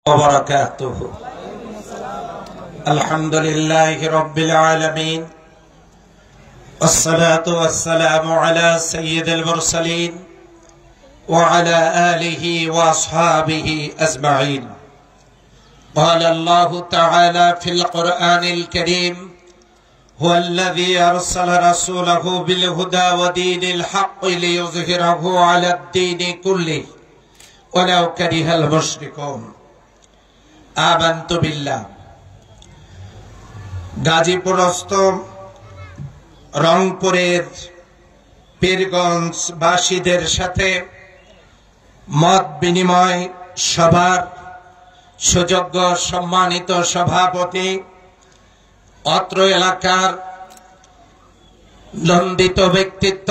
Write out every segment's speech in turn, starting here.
وبركاته. الحمد لله رب العالمين، والصلاة والسلام على سيد المرسلين وعلى آله وأصحابه أجمعين. قال الله تعالى في القرآن الكريم: هو الذي أرسل رسوله بالهدى ودين الحق ليظهره على الدين كله ولو كره المشركون. آمنت بالله। গাজীপুরস্থ রংপুরের পীরগঞ্জ বাসীদের সাথে মত বিনিময় সভার সুযোগ্য সম্মানিত সভাপতি, অত্র এলাকার নন্দিত ব্যক্তিত্ব,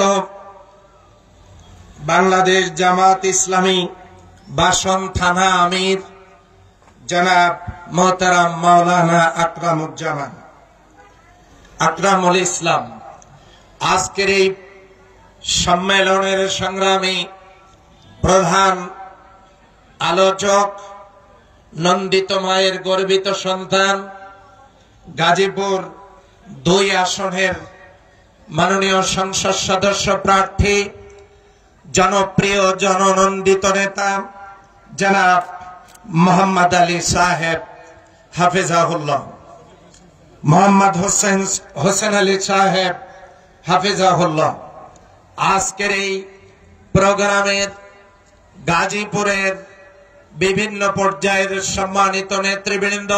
বাংলাদেশ জামাত ইসলামী বাসন থানা আমির জনাব মোহতারাম মাওলানা আকরামুল ইসলাম, আজকের এই সম্মেলনের সংগ্রামী প্রধান আলোচক, নন্দিত মায়ের গর্বিত সন্তান, গাজীপুর ২ আসনের মাননীয় সংসদ সদস্য প্রার্থী, জনপ্রিয় জননন্দিত নেতা জনাব মোহাম্মদ আলী সাহেব হাফিজাহুল্লাহ, মোহাম্মদ হোসেন আলী সাহেব হাফিজাহুল্লাহ, আজকের এই প্রোগ্রামের গাজীপুরের বিভিন্ন পর্যায়ের সম্মানিত নেতৃবৃন্দ,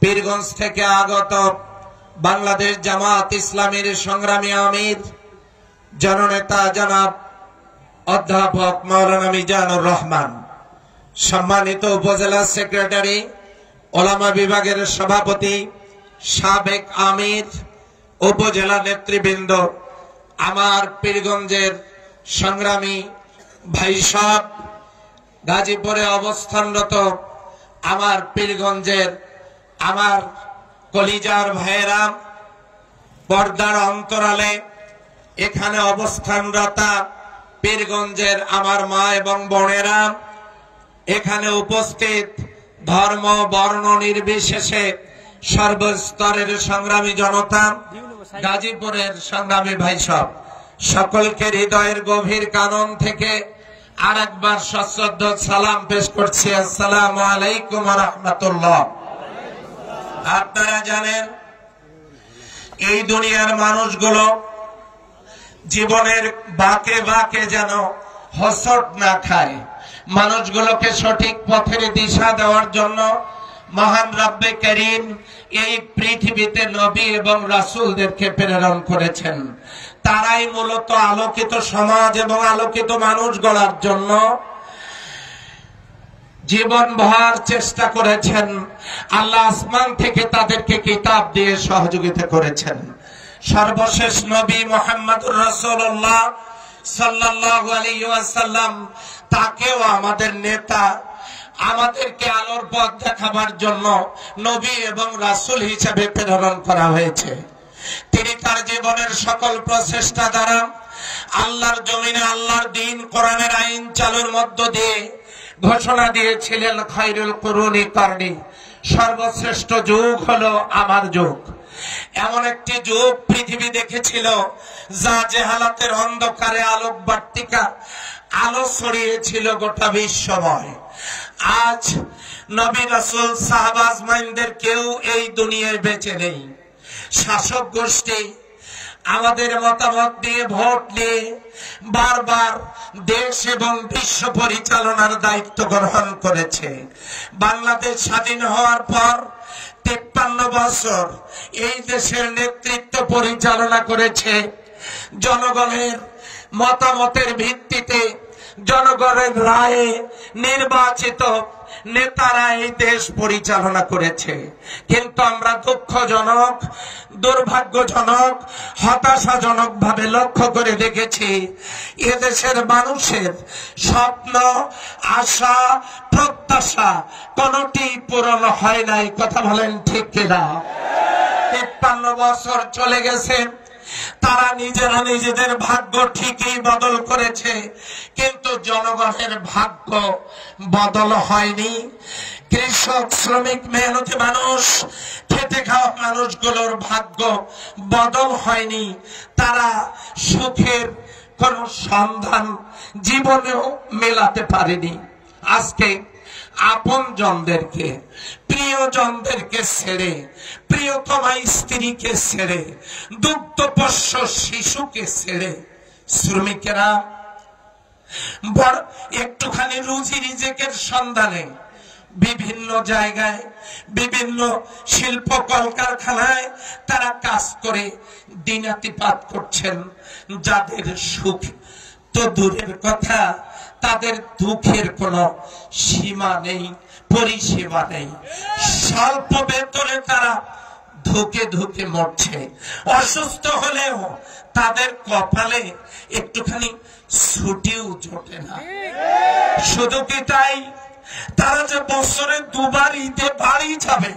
পীরগঞ্জ থেকে আগত বাংলাদেশ জামাত ইসলামীর সংগ্রামী আমির জননেতা জনাব অধ্যাপক মাওলানা মিজানুর রহমান, সম্মানিত উপজেলা সেক্রেটারি, ওলামা বিভাগের সভাপতি, সাবেক আমির, উপজেলা নেতৃবৃন্দ, আমার পীরগঞ্জের সংগ্রামী ভাই সব, গাজীপুরে অবস্থানরত আমার পীরগঞ্জের আমার কলিজার ভাইয়েরা, পর্দার অন্তরালে এখানে অবস্থানরতা পীরগঞ্জের আমার মা এবং বোনেরা, এখানে উপস্থিত ধর্ম বর্ণ নির্বিশেষে সর্বস্তরের সংগ্রামী জনতা, গাজীপুরের সংগ্রামী ভাই সব, সকলকে হৃদয়ের গভীর কানন থেকে আর একবার সশ্রদ্ধ সালাম পেশ করছি। আসসালামু আলাইকুম ওয়া রাহমাতুল্লাহ। আপনারা জানেন, এই দুনিয়ার মানুষগুলো জীবনের বাঁকে বাঁকে যেন হোঁচট না খায়, মানুষগুলোকে সঠিক পথের দিশা দেওয়ার জন্য মহান রব্বে করিম এই পৃথিবীতে নবী এবং রাসূলদেরকে প্রেরণ করেছেন। তারাই মূলত আলোকিত সমাজ এবং আলোকিত মানুষ গড়ার জন্য জীবনভর চেষ্টা করেছেন। আল্লাহ আসমান থেকে তাদেরকে কিতাব দিয়ে সহযোগিতা করেছেন। সর্বশেষ নবী মুহাম্মদুর রাসূলুল্লাহ সাল্লাল্লাহু আলাইহি ওয়াসাল্লাম, তাকেও আমাদের নেতা, আমাদেরকে আলোর পথ দেখাবার জন্য নবী এবং রাসূল হিসেবে প্রেরণ করা হয়েছে। তিনি তার জীবনের সকল প্রচেষ্টা দ্বারা আল্লাহর জমিনে আল্লাহর দ্বীন, কোরআনের আইন চালুর মধ্য দিয়ে ঘোষণা দিয়েছিলেন, খায়রুল কুরুনি কারনি, সর্বশ্রেষ্ঠ যুগ হলো আমার যুগ। এমন একটি যুগ পৃথিবী দেখেছিল যা জেহালাতের অন্ধকারে আলোক বার্তিকা আলো ছড়িয়েছিল গোটা বিশ্বময়। আজ নবী রাসূল সাহাবা আজমাইনদের কেউ এই দুনিয়ায় বেঁচে নেই। শাসক গোষ্ঠী আমাদের মতামত দিয়ে, ভোট নিয়ে বারবার দেশ এবং বিশ্ব পরিচালনার দায়িত্ব গ্রহণ করেছে। বাংলাদেশ স্বাধীন হওয়ার পর 53 বছর এই দেশের নেতৃত্ব পরিচালনা করেছে জনগণের মতামতের ভিত্তিতে, জনগণের রায়ে নির্বাচিত নেতারা এই দেশ পরিচালনা করেছে। কিন্তু আমরা দুঃখজনক, দুর্ভাগ্যজনক, হতাশাজনক ভাবে লক্ষ্য করে দেখেছি, এদেশের মানুষের স্বপ্ন, আশা, প্রত্যাশা কোনটি পূরণ হয় নাই। কথা বলেন ঠিক কিনা? 53 বছর চলে গেছে, তারা নিজেরা নিজেদের ভাগ্য ঠিকই বদল করেছে, কিন্তু জনগণের ভাগ্য বদল হয়নি। কৃষক, শ্রমিক, মেহনতি মানুষ, খেটে খাওয়া মানুষগুলোর ভাগ্য বদল হয়নি। তারা সুখের কোন সন্ধান জীবনেও মেলাতে পারেনি। আজকে আপনজনদেরকে, প্রিয়জনদেরকে ছেড়ে, প্রিয়তমা স্ত্রীকে ছেড়ে, দুগ্ধপোষ্য শিশুকে ছেড়ে শ্রমিকেরা একটুখানি রুজি রিজেকের সন্ধানে বিভিন্ন জায়গায়, বিভিন্ন শিল্প কলকারখানায় তারা কাজ করে দিনাতিপাত করছেন। যাদের সুখ তো দূরের কথা, তাদের দুঃখের কোনো সীমা নেই, পরিসীমা নেই। স্বল্প বেতনে তারা ধুকে ধুকে মরছে। অসুস্থ হলেও তাদের কপালে একটুখানি ছুটিও জোটে না। শুধু কি তাই, তারা যে বছরে দুবার ঈদে বাড়ি যাবে,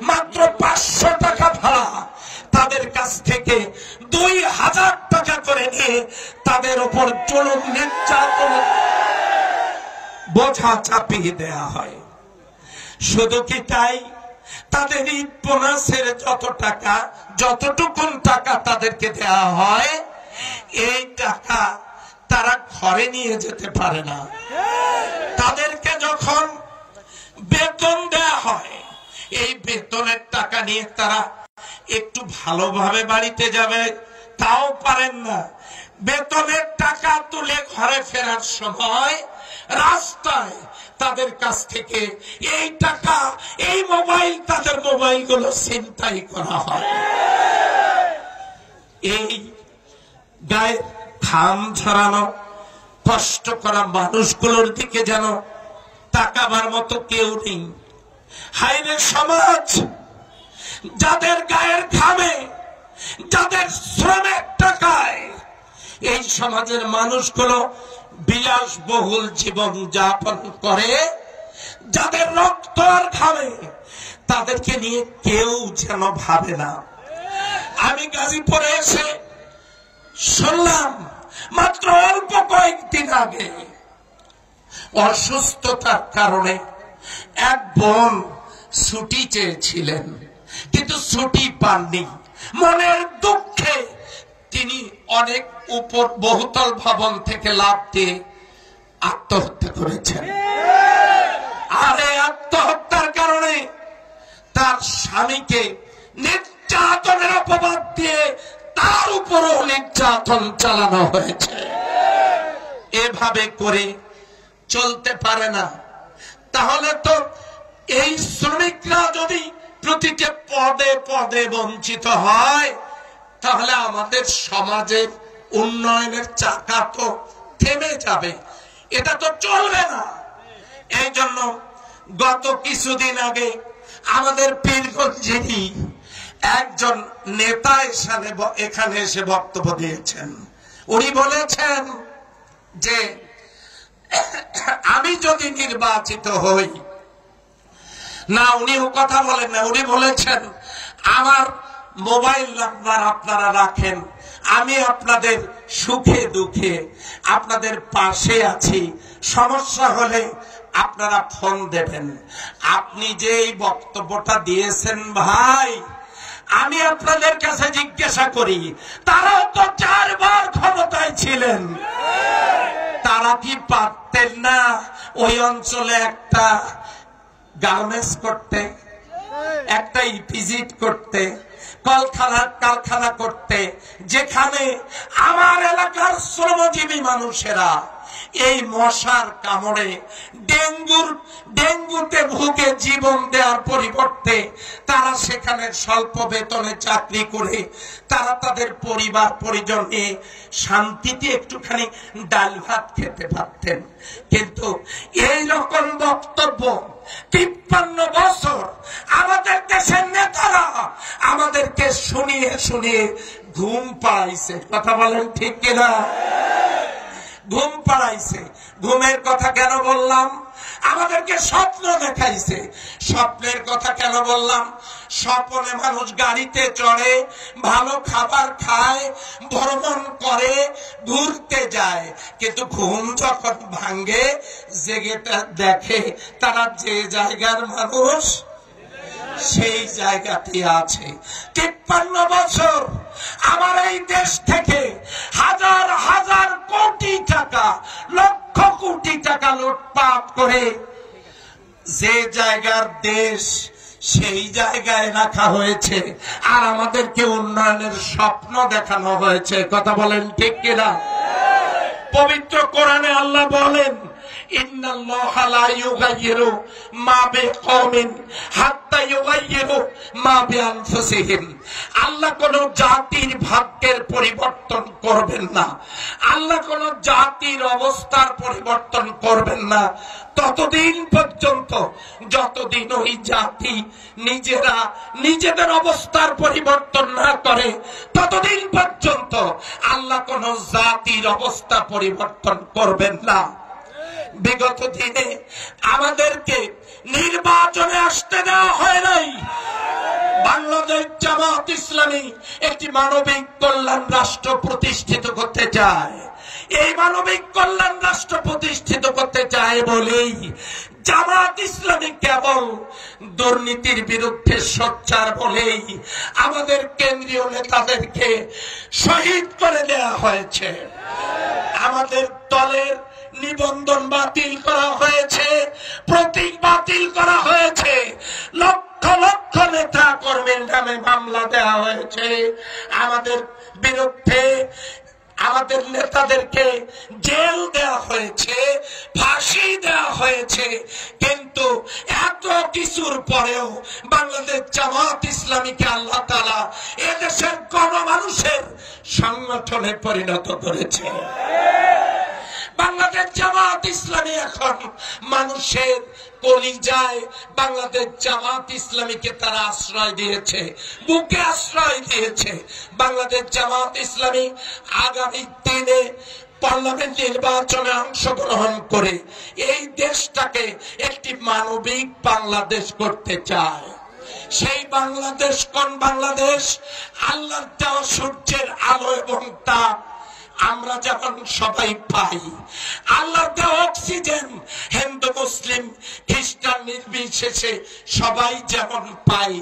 মাত্র 500 টাকা ভাড়া তাদের কাছ থেকে 2000 টাকা করে নিয়ে তাদের উপর জুলুম নির্যাতন বোঝা চাপিয়ে দেয়া হয়। শুধু কি তাই, তাদের ঈদ বোনাসের যত টাকা, যতটুকুন টাকা তাদেরকে দেয়া হয়, এই টাকা তারা ঘরে নিয়ে যেতে পারে না। তাদেরকে যখন বেতন দেয়া হয়, এই বেতনের টাকা নিয়ে তারা একটু ভালোভাবে বাড়িতে যাবে, তাও পারেন না। বেতনের টাকা তুলে ঘরে ফেরার সময় রাস্তায় তাদের কাছ থেকে এই টাকা, এই মোবাইল, তাদের মোবাইলগুলো ছিনতাই করা হয়। এই গায়ে ঘাম ঝরানো কষ্ট করা মানুষগুলোর দিকে যেন তাকাবার মতো কেউ নেই। হায়রে সমাজ, যাদের গায়ের ঘামে, যাদের শ্রমের টাকায় এই সমাজের মানুষগুলো বিলাসবহুল জীবন যাপন করে, যাদের রক্ত আর ঘামে, তাদেরকে নিয়ে কেউ যেন ভাবে না। আমি গাজীপুরে এসে শুনলাম মাত্র অল্প কয়েকদিন আগে অসুস্থতার কারণে এক বোন ছুটি চেয়েছিলেন, কিন্তু ছুটি পাননি। মনের দুঃখে তিনি অনেক উপর বহুতল ভবন থেকে লাফ দিয়ে আত্মহত্যা করেছেন। আর এই আত্মহত্যার কারণে তার স্বামীকে নির্যাতনের অপবাদ দিয়ে তার উপরও নির্যাতন চালানো হয়েছে। এভাবে করে চলতে পারে না। তাহলে তো এই শ্রমিকরা যদি প্রতিটি পদে পদে বঞ্চিত হয়, তাহলে আমাদের সমাজের উন্নয়নের চাকা তো থেমে যাবে, এটা তো চলবে না। এই জন্য গত কিছুদিন আগে আমাদের পীরগঞ্জেরই একজন নেতা এখানে এসে বক্তব্য দিয়েছেন। উনি বলেছেন যে আমি যদি নির্বাচিত হই, না উনি কথা বলেন না, উনি বলেছেন আমার মোবাইল নাম্বার আপনারা রাখেন, আমি আপনাদের সুখে দুঃখে আপনাদের পাশে আছি, সমস্যা হলে আপনারা ফোন দেবেন। আপনি যে এই বক্তব্যটা দিয়েছেন ভাই, আমি আপনাদের কাছে জিজ্ঞাসা করি, তারাও তো 4 বার ক্ষমতায় ছিলেন, তারা কি পারতেন না ওই অঞ্চলে একটা গার্মেন্টস করতে, একটা ইপিজিট করতে, কারখানা করতে, যেখানে আমার এলাকার শ্রমজীবী মানুষেরা এই মশার কামড়ে ডেঙ্গুতে ভুগে জীবন দেওয়ার পরিবর্তে তারা সেখানে স্বল্প বেতনে চাকরি করে তারা তাদের পরিবার পরিজন নিয়ে শান্তিতে একটুখানি ডাল ভাত খেতে পারতেন। কিন্তু এই রকম বক্তব্য 53 বছর আমাদের দেশের নেতারা আমাদেরকে শুনিয়ে শুনিয়ে ঘুম পাড়াইছে। কথা বলেন ঠিক কিনা? ঘুম পাড়াইছে। ঘুমের কথা কেন বললাম? আমাদেরকে স্বপ্ন দেখাইছে। স্বপ্নের কথা কেন বললাম? স্বপ্নে মানুষ গাড়িতে চড়ে, ভালো খাবার খায়, ভ্রমণ করে, ঘুরতে যায়, কিন্তু ঘুম যখন ভাঙ্গে জেগে দেখে তারা যে জায়গার মানুষ সেই জায়গাতে আছে। 53 বছর আমার এই দেশ থেকে হাজার হাজার কোটি টাকা, লক্ষ কোটি টাকা লুটপাট করে যে জায়গার দেশ সেই জায়গায় রাখা হয়েছে, আর আমাদেরকে উন্নয়নের স্বপ্ন দেখানো হয়েছে। কথা বলেন ঠিক কিনা? পবিত্র কোরআনে আল্লাহ বলেন, ইন্নাল্লাহা লা ইউগাইয়িরু মা বিকওমিন হাত্তা ইউগাইয়িরু মা বিআনফুসিহিম। আল্লাহ কোন জাতির ভাগ্যের পরিবর্তন করবেন না, আল্লাহ কোন জাতির অবস্থার পরিবর্তন করবেন না ততদিন পর্যন্ত যতদিন ওই জাতি নিজেরা নিজেদের অবস্থার পরিবর্তন না করে, ততদিন পর্যন্ত আল্লাহ কোন জাতির অবস্থা পরিবর্তন করবেন না। বিগত দিনে আমাদেরকে নির্বাচনে আসতে দেওয়া হয় নাই। বাংলাদেশ জামাত ইসলামী একটি মানবিক কল্যাণ রাষ্ট্র প্রতিষ্ঠিত করতে চায়। এই মানবিক কল্যাণ রাষ্ট্র প্রতিষ্ঠিত করতে চায় বলেই জামাত ইসলামী কেবল দুর্নীতির বিরুদ্ধে সোচ্চার বলেই আমাদের কেন্দ্রীয় নেতাদেরকে শহীদ করে দেওয়া হয়েছে। আমাদের দলের নিবন্ধন বাতিল করা হয়েছে, প্রতীক বাতিল করা হয়েছে, লক্ষ লক্ষ নেতা কর্মীর নামে মামলা দেওয়া হয়েছে। আমাদের বিরুদ্ধে আমাদের নেতাদেরকে জেল দেওয়া হয়েছে, ফাঁসি দেওয়া হয়েছে। কিন্তু এত কিছুর পরেও বাংলাদেশ জামাত ইসলামীকে আল্লাহ তাআলা এদেশের গণমানুষের সংগঠনে পরিণত করেছে। বাংলাদেশ জামাত ইসলামী এখন মানুষের কলিজায় বাংলাদেশ জামাত ইসলামীকে তারা আশ্রয় দিয়েছে, বুকে আশ্রয় দিয়েছে। বাংলাদেশ জামাত ইসলামী আগামী দিনে পার্লামেন্ট নির্বাচনে অংশগ্রহণ করে এই দেশটাকে একটি মানবিক বাংলাদেশ করতে চায়। সেই বাংলাদেশ কোন বাংলাদেশ? আল্লাহর দেওয়া সূর্যের আলো এবং তাপ আমরা যখন সবাই পাই, আল্লাহর দেওয়া অক্সিজেন হিন্দু মুসলিম খ্রিস্টান নির্বিশেষে সবাই যেমন পাই,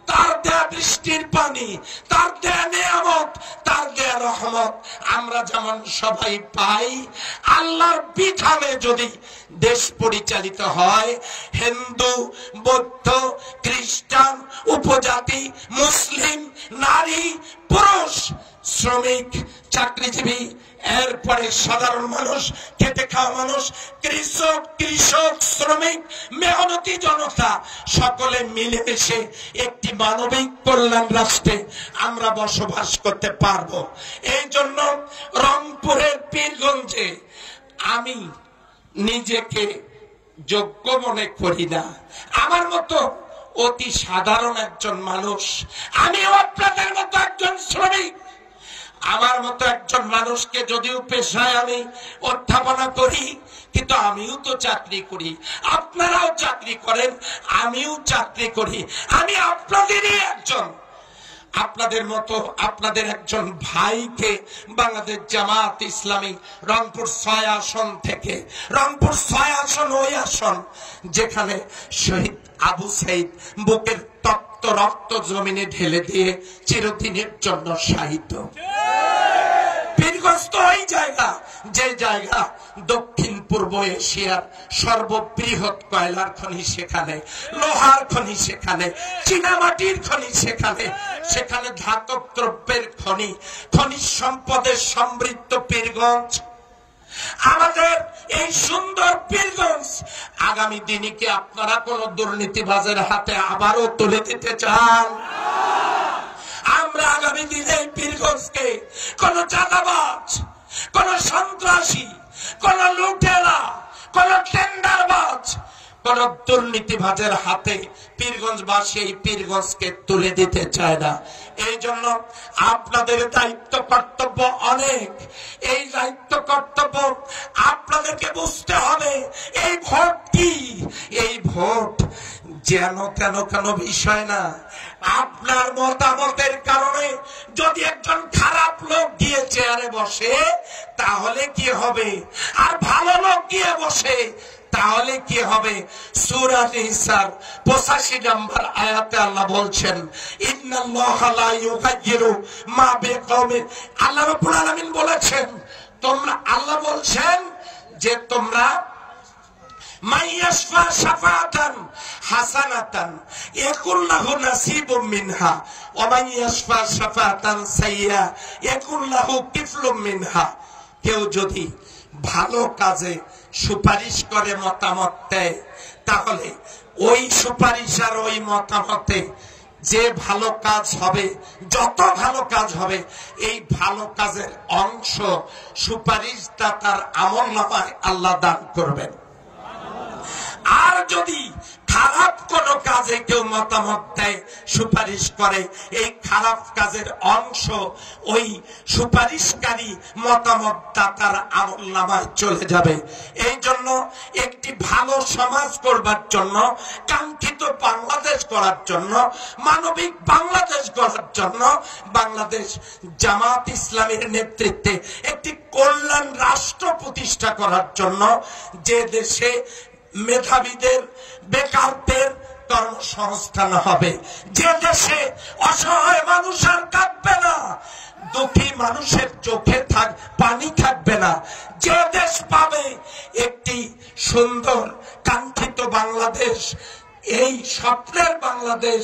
তার দেয়া বৃষ্টির পানি, তার দেয়া নিয়ামত, তার দেয়া রহমত আমরা যেমন সবাই পাই, আল্লাহর বিধানে যদি দেশ পরিচালিত হয়, হিন্দু বৌদ্ধ খ্রিস্টান উপজাতি মুসলিম নারী পুরুষ শ্রমিক চাকরিজীবী এরপরে সাধারণ মানুষ খেটে খাওয়া মানুষ কৃষক কৃষক শ্রমিক মেহনতি জনতা সকলে মিলেমিশে একটি মানবিক কল্যাণ রাষ্ট্রে আমরা বসবাস করতে পারবো। এই জন্য রংপুরের পীরগঞ্জে আমি নিজেকে যোগ্য মনে করি না। আমার মতো অতি সাধারণ একজন মানুষ, আমিও আপনাদের মতো একজন শ্রমিক, আমার মতো একজন মানুষকে যদিও পেশায় আমি অধ্যাপনা করি, কিন্তু আমিও তো চাকরি করি, আপনারাও চাকরি করেন, আমিও চাকরি করি। আমি আপনাদেরই একজন, আপনাদের মতো আপনাদের একজন ভাইকে বাংলাদেশ জামাত ইসলামী রংপুর 6 আসন থেকে, রংপুর 6 আসন ওই আসন যেখানে শহীদ আবু সাইদ বুকের তপ্ত রক্ত জমিনে ঢেলে দিয়ে চিরদিনের জন্য শাহিদ। পীরগঞ্জ তো ওই জায়গা যে জায়গা দক্ষিণ পূর্ব এশিয়ার সর্ববৃহৎ কয়লার খনি সেখানে, লোহার খনি সেখানে, চীনামাটির খনি সেখানে, সেখানে ধাতব দ্রব্যের খনি, খনিজ সম্পদের সমৃদ্ধ পীরগঞ্জ। আমাদের এই সুন্দর পীরগঞ্জ আগামী দিনে কি আপনারা কোন দুর্নীতিবাজের হাতে আবারও তুলে দিতে চান? আমরা আগামী দিনে এই পীরগঞ্জকে কোন চাঁদাবাজ, কোন সন্ত্রাসী, কোন লুটেরা, কোন টেন্ডারবাজ, কোন দুর্নীতিবাজের হাতে পীরগঞ্জবাসী এই পীরগঞ্জকে তুলে দিতে চায় না। এই জন্য আপনাদের দায়িত্ব কর্তব্য অনেক। এই দায়িত্ব কর্তব্য আপনাদেরকে বুঝতে হবে। এই ভোট কি? এই ভোট যেন তেন কোনো বিষয় না। আপনার মতামতের কারণে যদি একজন খারাপ লোক গিয়ে চেয়ারে বসে তাহলে কি হবে, আর ভালো লোক গিয়ে বসে তাহলে কি হবে? সূরা নিসার 85 নম্বর আয়াতে আল্লাহ বলছেন, ইন্নাল্লাহা লা ইউগাইয়িরু মা বিকওমিন। আল্লাহ রাব্বুল আলামিন বলেছেন, তোমরা, আল্লাহ বলছেন যে তোমরা মাইয়াশফা শাফাআতান হাসানাতান ইয়াকুল লাহু নাসিবুম মিনহা ওয়া মাইয়াশফা শাফাআতান সাইয়্যা ইয়াকুল লাহু কিফলুম মিনহা। কেউ যদি ভালো কাজে সুপারিশ করে, মতামত দেয়, তাহলে ওই সুপারিশ আর ওই মতামতে যে ভালো কাজ হবে, যত ভালো কাজ হবে, এই ভালো কাজের অংশ সুপারিশদাতার আমলনামায় আল্লাহ দান করবেন। আর যদি খারাপ কোন কাজে কেউ মতামত দেয়, সুপারিশ করে, এই খারাপ কাজের অংশ ওই সুপারিশকারী মতামত দাতার আমলনামায় চলে যাবে। এই জন্য একটি ভালো সমাজ করবার জন্য, কাঙ্ক্ষিত বাংলাদেশ করার জন্য, মানবিক বাংলাদেশ গড়ার জন্য বাংলাদেশ জামাত ইসলামের নেতৃত্বে একটি কল্যাণ রাষ্ট্র প্রতিষ্ঠা করার জন্য, যে দেশে মেধাবীদের, বেকারদের কর্মসংস্থান হবে, যে দেশে অসহায় মানুষ আর কাঁদবে না, দুঃখী মানুষের চোখে পানি থাকবে না, যে দেশ পাবে একটি সুন্দর কাঙ্ক্ষিত বাংলাদেশ, এই স্বপ্নের বাংলাদেশ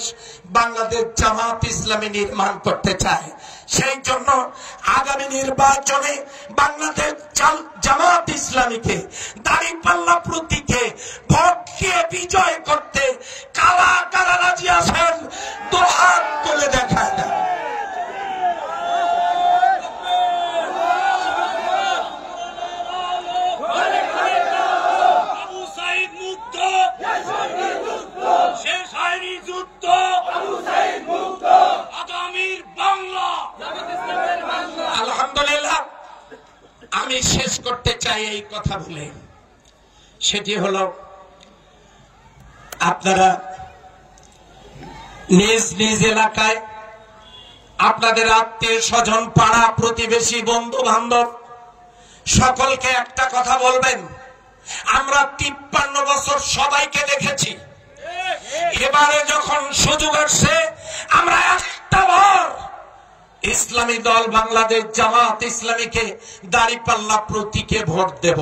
বাংলাদেশ জামাত ইসলামী নির্মাণ করতে চায়। সেই জন্য আগামী নির্বাচনে বাংলাদেশ জামাত ইসলামীকে দাঁড়িপাল্লা প্রতীকে ভোট দিয়ে বিজয় করতে কারা কারা রাজি আছেন? দুহাত তুলে দেখা যায়। আলহামদুলিল্লাহ, আমি শেষ করতে চাই এই কথা বলে, সেটি হলো আপনারা নিজ নিজ এলাকায় আপনাদের আত্মীয় স্বজন, পাড়া প্রতিবেশী, বন্ধু বান্ধব সকলকে একটা কথা বলবেন। আমরা 53 বছর সবাইকে দেখেছি, এবারে যখন সুযোগ আসছে আমরা একটা বার ইসলামী দল বাংলাদেশ জামাত ইসলামীকে দাঁড়িপাল্লা প্রতীকে ভোট দেব।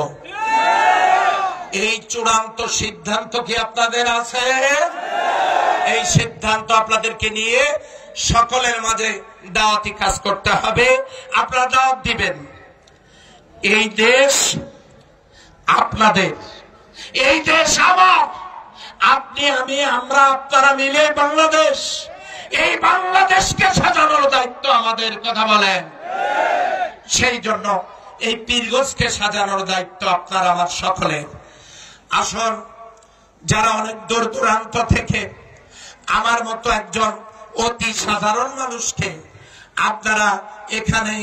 এই চূড়ান্ত সিদ্ধান্ত কি আপনাদের আছে? এই সিদ্ধান্ত আপনাদেরকে নিয়ে সকলের মাঝে দাওয়াতি কাজ করতে হবে। আপনারা দাওয়াত দিবেন। এই দেশ আপনাদের, এই দেশ আমার, আপনি, আমি, আমরা, আপনারা মিলে বাংলাদেশ, এই বাংলাদেশকে সাজানোর দায়িত্ব আমাদের। কথা বলেন। সেই জন্য এই পীরগঞ্জকে সাজানোর দায়িত্ব আপনার আমার সকলের। আসুন, যারা অনেক দূর দূরান্ত থেকে আমার মতো একজন অতি সাধারণ মানুষকে আপনারা এখানে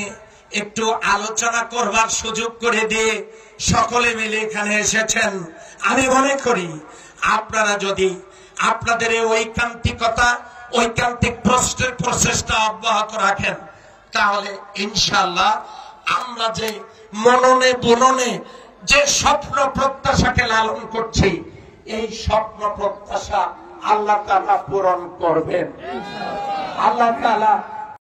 একটু আলোচনা করবার সুযোগ করে দিয়ে সকলে মিলে এখানে এসেছেন, আমি মনে করি আপনারা যদি আপনাদের এই ঐকান্তিকতা, ঐকান্তিক প্রচেষ্টা অব্যাহত রাখেন, তাহলে ইনশাআল্লাহ আমরা যে মননে বুননে যে স্বপ্ন প্রত্যাশাকে লালন করছি, এই স্বপ্ন প্রত্যাশা আল্লাহ তাআলা পূরণ করবেন। আল্লাহ তাআলা